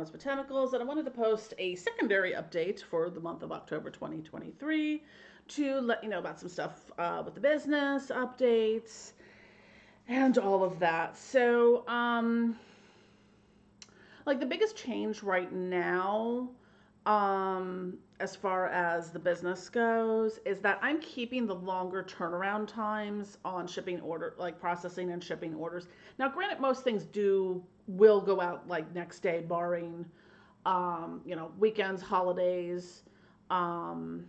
Donna's Botanicals, and I wanted to post a secondary update for the month of October 2023 to let you know about some stuff with the business updates and all of that. Like the biggest change right now, as far as the business goes, is that I'm keeping the longer turnaround times on shipping order, like processing and shipping orders. Now, granted, most things will go out like next day, barring, weekends, holidays, um,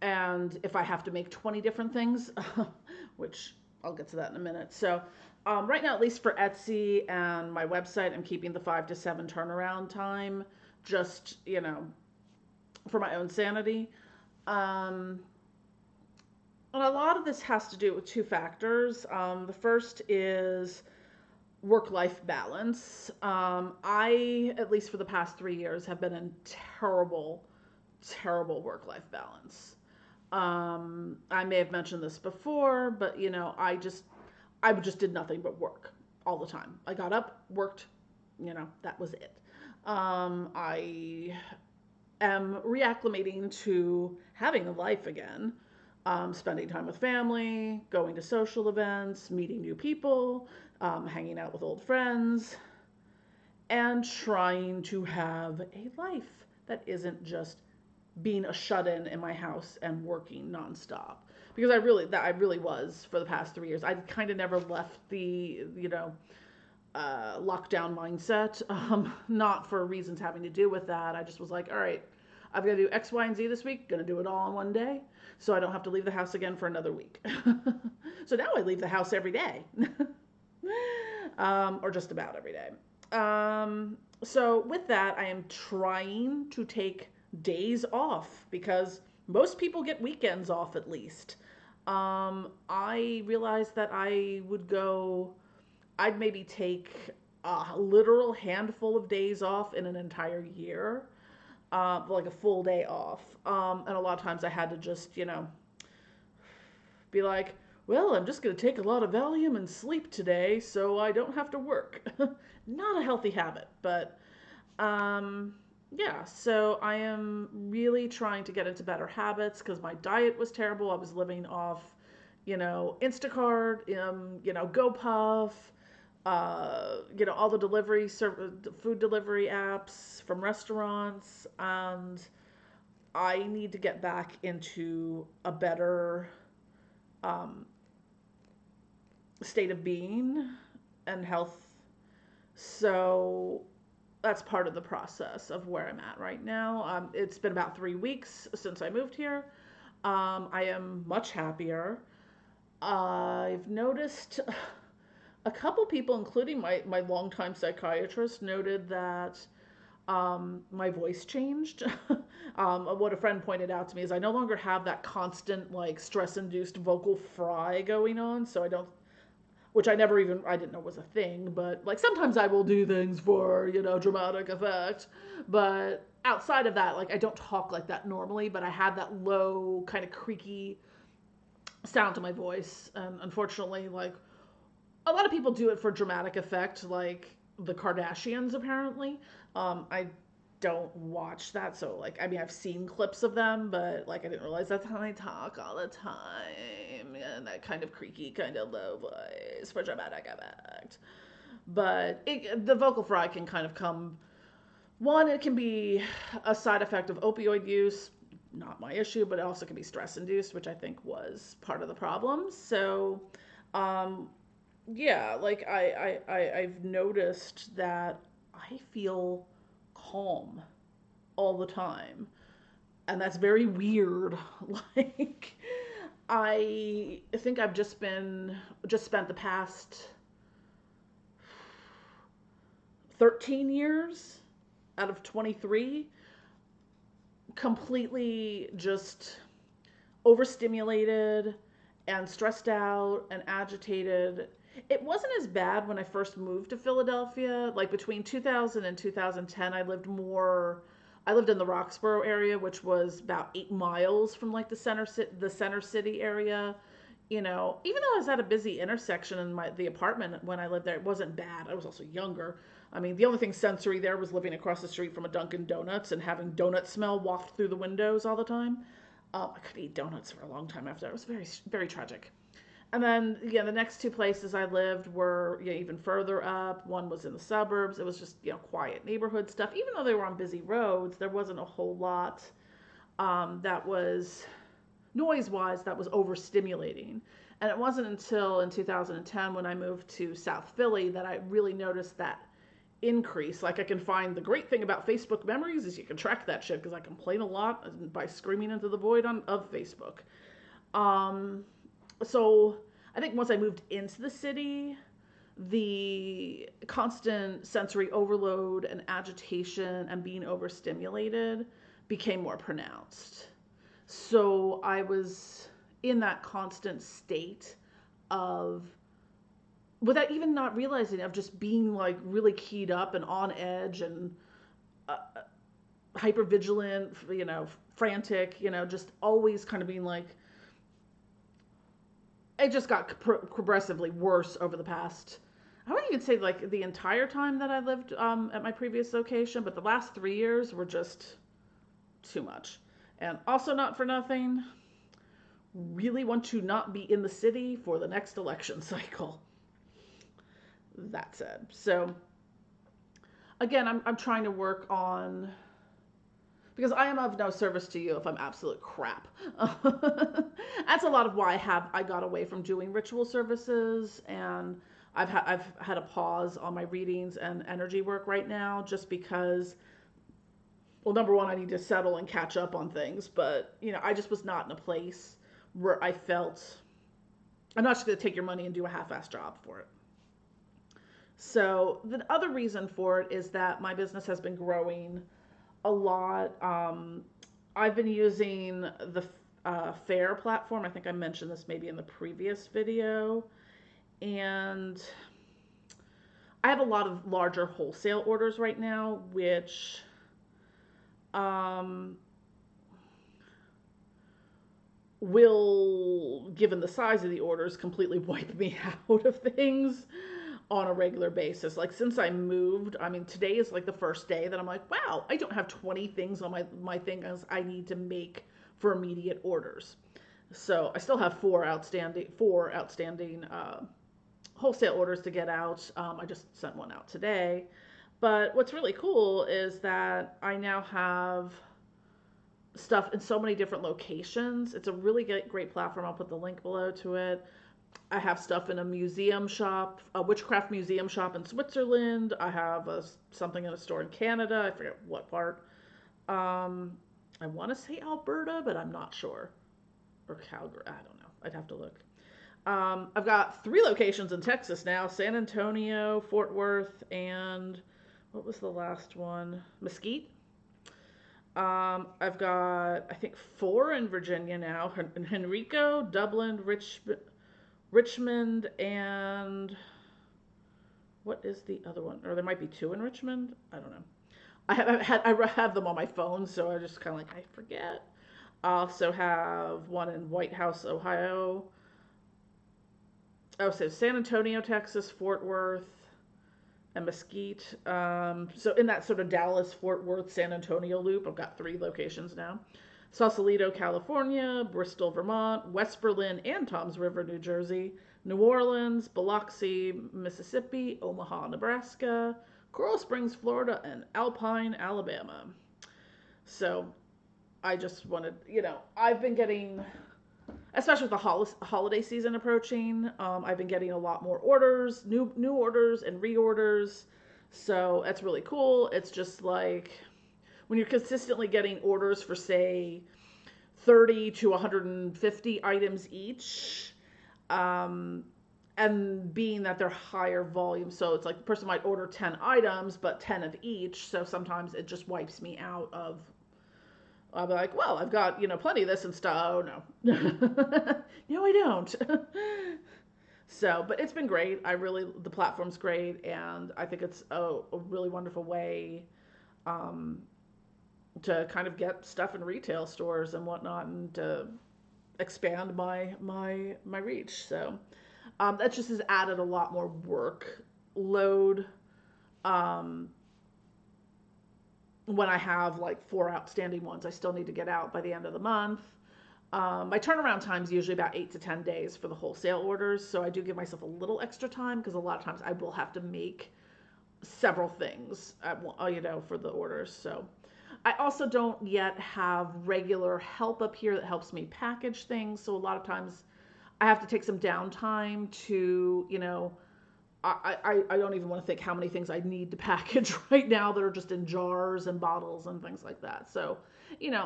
and if I have to make 20 different things, which I'll get to that in a minute. Right now, at least for Etsy and my website, I'm keeping the 5 to 7 turnaround time, just, for my own sanity. Um, and a lot of this has to do with two factors. The first is work life balance. At least for the past 3 years, have been in terrible, terrible work life balance. I may have mentioned this before, but I just did nothing but work all the time. I got up, worked, that was it. I am reacclimating to having a life again, spending time with family, going to social events, meeting new people, hanging out with old friends, and trying to have a life that isn't just being a shut-in in my house and working nonstop, because I really was for the past 3 years. I kind of never left the lockdown mindset, not for reasons having to do with that. I just was like, all right, I've got to do X, Y, and Z this week. Going to do it all in one day, so I don't have to leave the house again for another week. So now I leave the house every day, or just about every day. So with that, I am trying to take days off because most people get weekends off at least. I realized that I'd maybe take a literal handful of days off in an entire year, like a full day off. And a lot of times I had to just, be like, well, I'm just going to take a lot of Valium and sleep today so I don't have to work. Not a healthy habit, but um, yeah, so I am really trying to get into better habits because my diet was terrible. I was living off, Instacart, GoPuff, all the food delivery apps from restaurants, and I need to get back into a better um, state of being and health. So that's part of the process of where I'm at right now. It's been about 3 weeks since I moved here. I am much happier. I've noticed a couple people, including my longtime psychiatrist, noted that my voice changed. What a friend pointed out to me is I no longer have that constant, like, stress induced vocal fry going on. So I don't, which I didn't know was a thing, but like sometimes I will do things for, dramatic effect. But outside of that, like I don't talk like that normally, but I have that low, kind of creaky sound to my voice. And unfortunately, like a lot of people do it for dramatic effect, like the Kardashians apparently. I don't watch that, so like I mean I've seen clips of them, but like I didn't realize that's how they talk all the time, and that kind of creaky, kind of low voice for dramatic effect. But the vocal fry can kind of come. One, it can be a side effect of opioid use, not my issue, but it also can be stress induced, which I think was part of the problem. So, um, yeah, like I've noticed that I feel calm all the time, and that's very weird. Like I think I've just spent the past 13 years out of 23 completely just overstimulated and stressed out and agitated. It wasn't as bad when I first moved to Philadelphia. Like between 2000 and 2010, I lived in the Roxborough area, which was about 8 miles from like the center city area. even though I was at a busy intersection in the apartment when I lived there, it wasn't bad. I was also younger. I mean, the only thing sensory there was living across the street from a Dunkin' Donuts and having donut smell waft through the windows all the time. I could eat donuts for a long time after. It was very, very tragic. And then, yeah, the next two places I lived were, even further up. One was in the suburbs. It was just, quiet neighborhood stuff. Even though they were on busy roads, there wasn't a whole lot that was noise wise that was overstimulating. And it wasn't until in 2010 when I moved to South Philly that I really noticed that increase. Like, I can find the great thing about Facebook memories is you can track that shit because I complain a lot by screaming into the void of Facebook. Um, so I think once I moved into the city, the constant sensory overload and agitation and being overstimulated became more pronounced. So I was in that constant state of, without even not realizing, of just being like really keyed up and on edge and uh, hyper vigilant, frantic, just always kind of being like, it just got progressively worse over the past, I wouldn't even say like the entire time that I lived at my previous location, but the last 3 years were just too much. And also, not for nothing, really want to not be in the city for the next election cycle. That said, so again, I'm trying to work on, because I am of no service to you if I'm absolute crap. That's a lot of why I got away from doing ritual services, and I've had a pause on my readings and energy work right now, just because, well, number one, I need to settle and catch up on things, but I just was not in a place where I felt I'm not just going to take your money and do a half-ass job for it. So the other reason for it is that my business has been growing a lot. I've been using the Faire platform. I think I mentioned this maybe in the previous video. And I have a lot of larger wholesale orders right now, which will, given the size of the orders, completely wipe me out of things on a regular basis. Like, since I moved, I mean, today is like the first day that I'm like, wow, I don't have 20 things on my thing as I need to make for immediate orders. So I still have four outstanding wholesale orders to get out. I just sent one out today. But what's really cool is that I now have stuff in so many different locations. It's a really great platform. I'll put the link below to it. I have stuff in a museum shop, a witchcraft museum shop in Switzerland. I have something in a store in Canada. I forget what part. I want to say Alberta, but I'm not sure. Or Calgary. I don't know. I'd have to look. I've got 3 locations in Texas now: San Antonio, Fort Worth, and what was the last one? Mesquite. I've got, I think, 4 in Virginia now: Henrico, Dublin, Richmond, and what is the other one? Or there might be 2 in Richmond. I don't know. I have them on my phone, so I just kind of like, I forget. I also have one in White House, Ohio. Oh, so San Antonio, Texas, Fort Worth, and Mesquite. So in that sort of Dallas, Fort Worth, San Antonio loop, I've got 3 locations now. Sausalito, California, Bristol, Vermont, West Berlin and Toms River, New Jersey, New Orleans, Biloxi, Mississippi, Omaha, Nebraska, Coral Springs, Florida, and Alpine, Alabama. So I just wanted, I've been getting, especially with the holiday season approaching, I've been getting a lot more orders, new orders and reorders. So it's really cool. It's just like, when you're consistently getting orders for, say, 30 to 150 items each, and being that they're higher volume, so it's like the person might order 10 items, but 10 of each, so sometimes it just wipes me out of, I'll be like, well, I've got, plenty of this and stuff. Oh, no. No, I don't. So, but it's been great. The platform's great, and I think it's a really wonderful way to kind of get stuff in retail stores and whatnot, and to expand my reach. So that just has added a lot more work load. Um, when I have like 4 outstanding ones, I still need to get out by the end of the month. My turnaround time is usually about 8 to 10 days for the wholesale orders, so I do give myself a little extra time because a lot of times I will have to make several things, for the orders. So I also don't yet have regular help up here that helps me package things. So a lot of times I have to take some downtime to, I don't even want to think how many things I need to package right now that are just in jars and bottles and things like that. So,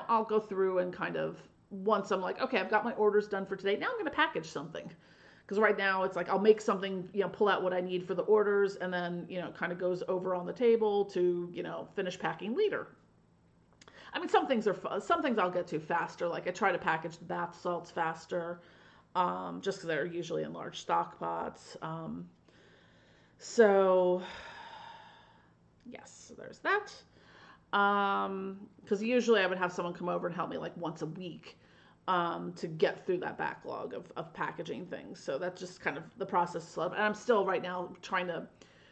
I'll go through and kind of, once I'm like, okay, I've got my orders done for today, now I'm going to package something. Because right now it's like I'll make something, pull out what I need for the orders, and then, it kind of goes over on the table to, finish packing later. I mean, some things I'll get to faster. Like I try to package the bath salts faster, just because they're usually in large stock pots. So, yes, so there's that. Because usually I would have someone come over and help me like once a week to get through that backlog of packaging things. So that's just kind of the process. And I'm still right now trying to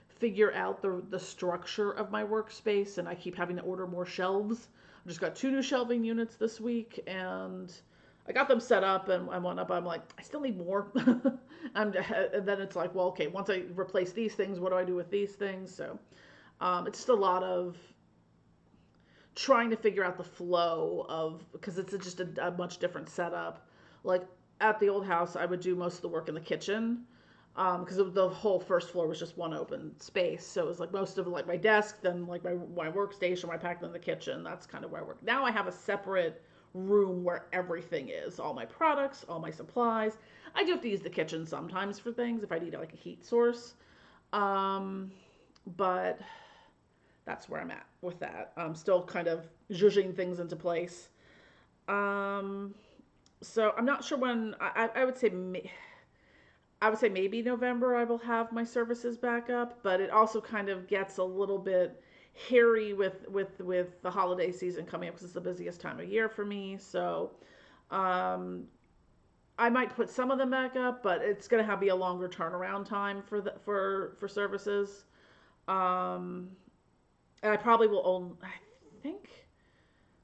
figure out the structure of my workspace, and I keep having to order more shelves. I just got 2 new shelving units this week, and I got them set up, and I went up. I'm like, I still need more. And then it's like, well, okay, once I replace these things, what do I do with these things? So it's just a lot of trying to figure out the flow of, because it's just a much different setup. Like at the old house, I would do most of the work in the kitchen because the whole first floor was just one open space. So it was like most of like my desk, then like my workstation, where I packed in the kitchen. That's kind of where I work. Now I have a separate room where everything is, all my products, all my supplies. I do have to use the kitchen sometimes for things if I need like a heat source. But that's where I'm at with that. I'm still kind of zhuzhing things into place. Um, so I'm not sure when. I would say maybe November I will have my services back up, but it also kind of gets a little bit hairy with the holiday season coming up because it's the busiest time of year for me. So um, I might put some of them back up, but it's going to have be a longer turnaround time for services. Um, and I probably will own. I think.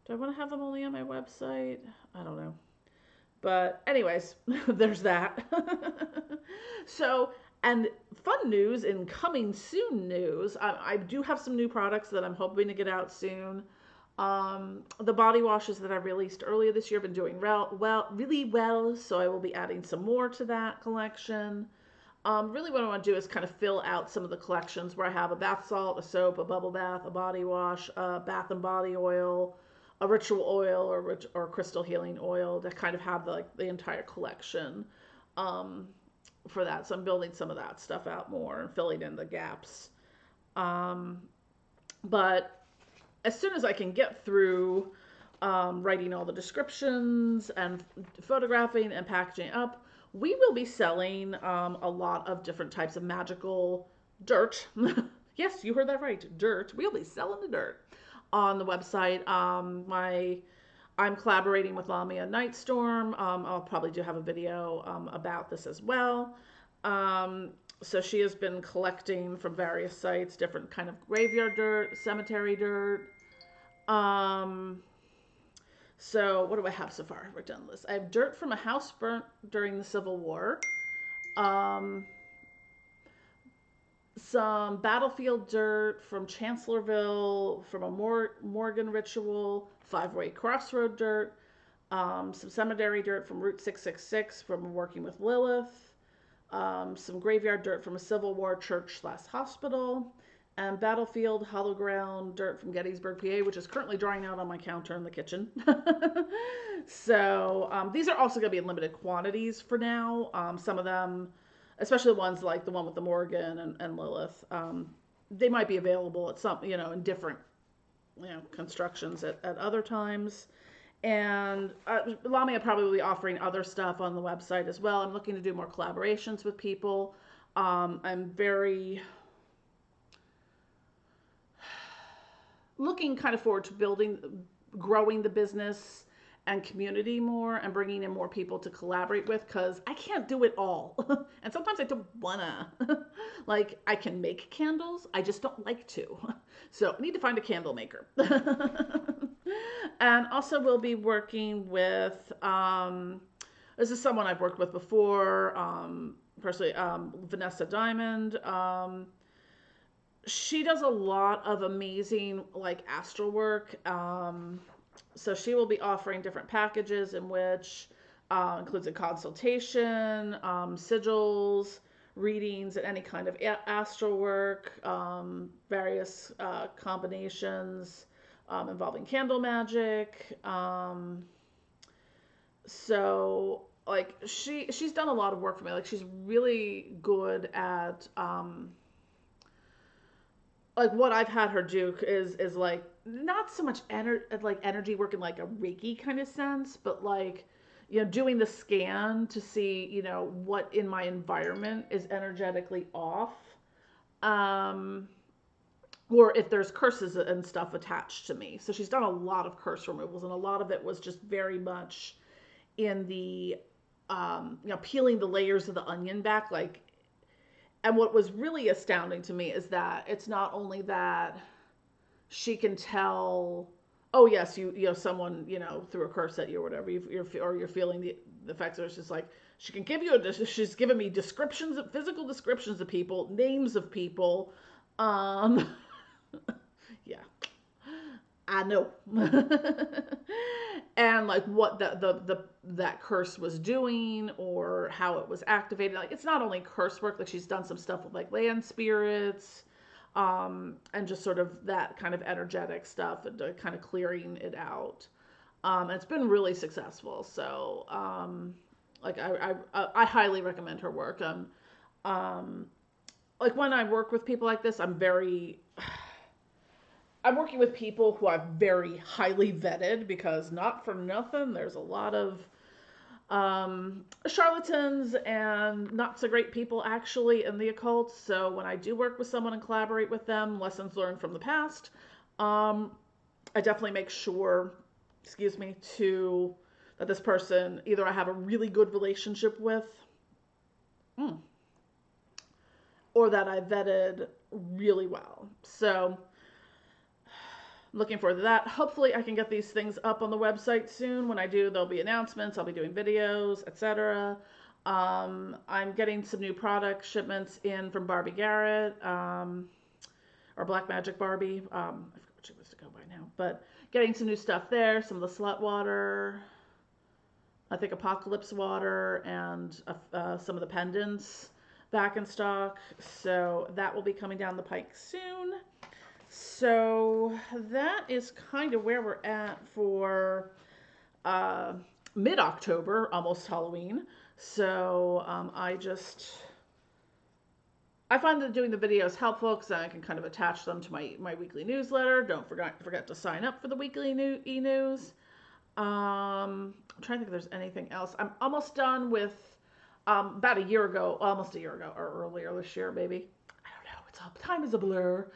Do I want to have them only on my website? I don't know. But anyways, there's that. So, and fun news in coming soon news, I do have some new products that I'm hoping to get out soon. The body washes that I released earlier this year have been doing really well, so I will be adding some more to that collection. Really what I want to do is kind of fill out some of the collections where I have a bath salt, a soap, a bubble bath, a body wash, a bath and body oil, a ritual oil, or crystal healing oil to kind of have the entire collection for that. So I'm building some of that stuff out more and filling in the gaps. Um, but as soon as I can get through writing all the descriptions and photographing and packaging up, we will be selling a lot of different types of magical dirt. Yes, you heard that right, dirt. We'll be selling the dirt on the website. I'm collaborating with Lamia Nightstorm. I'll probably do have a video about this as well. So she has been collecting from various sites different kind of graveyard dirt, cemetery dirt. So what do I have so far? We're done this. I have dirt from a house burnt during the Civil War. Um, some battlefield dirt from Chancellorsville, from a Morgan ritual, five-way crossroad dirt, some cemetery dirt from Route 666 from working with Lilith, some graveyard dirt from a Civil War church/hospital, and battlefield hollow ground dirt from Gettysburg, PA, which is currently drying out on my counter in the kitchen. So these are also going to be in limited quantities for now. Some of them, especially the ones like the one with the Morgan and Lilith, they might be available at some, in different, constructions at other times. And Lamia probably will be offering other stuff on the website as well. I'm looking to do more collaborations with people. I'm very looking kind of forward to growing the business and community more and bringing in more people to collaborate with, because I can't do it all. And sometimes I don't wanna. Like, I can make candles, I just don't like to. So I need to find a candle maker. And also we'll be working with, this is someone I've worked with before, personally, Vanessa Diamond. She does a lot of amazing like astral work. So she will be offering different packages in which includes a consultation, sigils, readings, and any kind of astral work, various combinations involving candle magic. So like she's done a lot of work for me. Like she's really good at like what I've had her do is like not so much energy work in like a Reiki kind of sense, but like, you know, doing the scan to see, you know, what in my environment is energetically off, um, or if there's curses and stuff attached to me. So she's done a lot of curse removals, and a lot of it was just very much in the you know, peeling the layers of the onion back, like. And what was really astounding to me is that it's not only that she can tell, oh yes, you know, someone, you know, threw a curse at you or whatever, you're feeling the effects. It's just like she can give you she's given me descriptions of physical descriptions of people, names of people. um yeah, I know. And like what that curse was doing or how it was activated. Like it's not only curse work, like she's done some stuff with like land spirits, and just sort of that kind of energetic stuff and kind of clearing it out. And it's been really successful. So like I highly recommend her work. Um, like when I work with people like this, I'm working with people who I've very highly vetted, because not for nothing, there's a lot of charlatans and not so great people actually in the occult. So when I do work with someone and collaborate with them, lessons learned from the past, I definitely make sure, excuse me, to that this person either I have a really good relationship with, or that I vetted really well. So looking forward to that. Hopefully I can get these things up on the website soon. When I do, there'll be announcements. I'll be doing videos, etc. I'm getting some new product shipments in from Barbie Garrett, or Black Magic Barbie. I forgot what she was to go by now, but getting some new stuff there. Some of the slut water, I think Apocalypse water, and some of the pendants back in stock. So that will be coming down the pike soon. So that is kind of where we're at for mid-October, almost Halloween. So I find that doing the videos helpful because I can kind of attach them to my weekly newsletter. Don't forget to sign up for the weekly e-news. I'm trying to think if there's anything else. I'm almost done with about a year ago, almost a year ago, or earlier this year, maybe. I don't know. It's all time is a blur.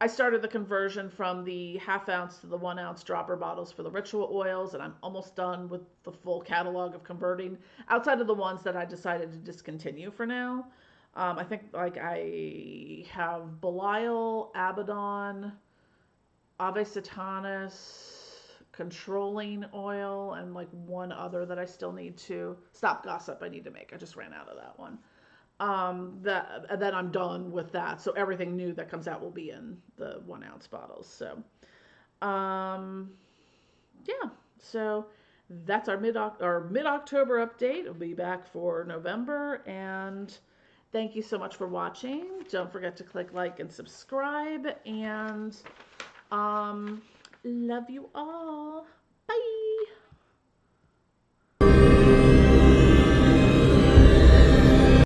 I started the conversion from the ½ ounce to the 1 ounce dropper bottles for the ritual oils, and I'm almost done with the full catalog of converting, outside of the ones that I decided to discontinue for now. I think like I have Belial, Abaddon, Ave Satanas, Controlling Oil, and like one other that I still need to, Stop Gossip, I need to make. I just ran out of that one. Then I'm done with that. So everything new that comes out will be in the 1 ounce bottles. So, yeah. So that's our mid-October update. We'll be back for November, and thank you so much for watching. Don't forget to click like and subscribe, and love you all.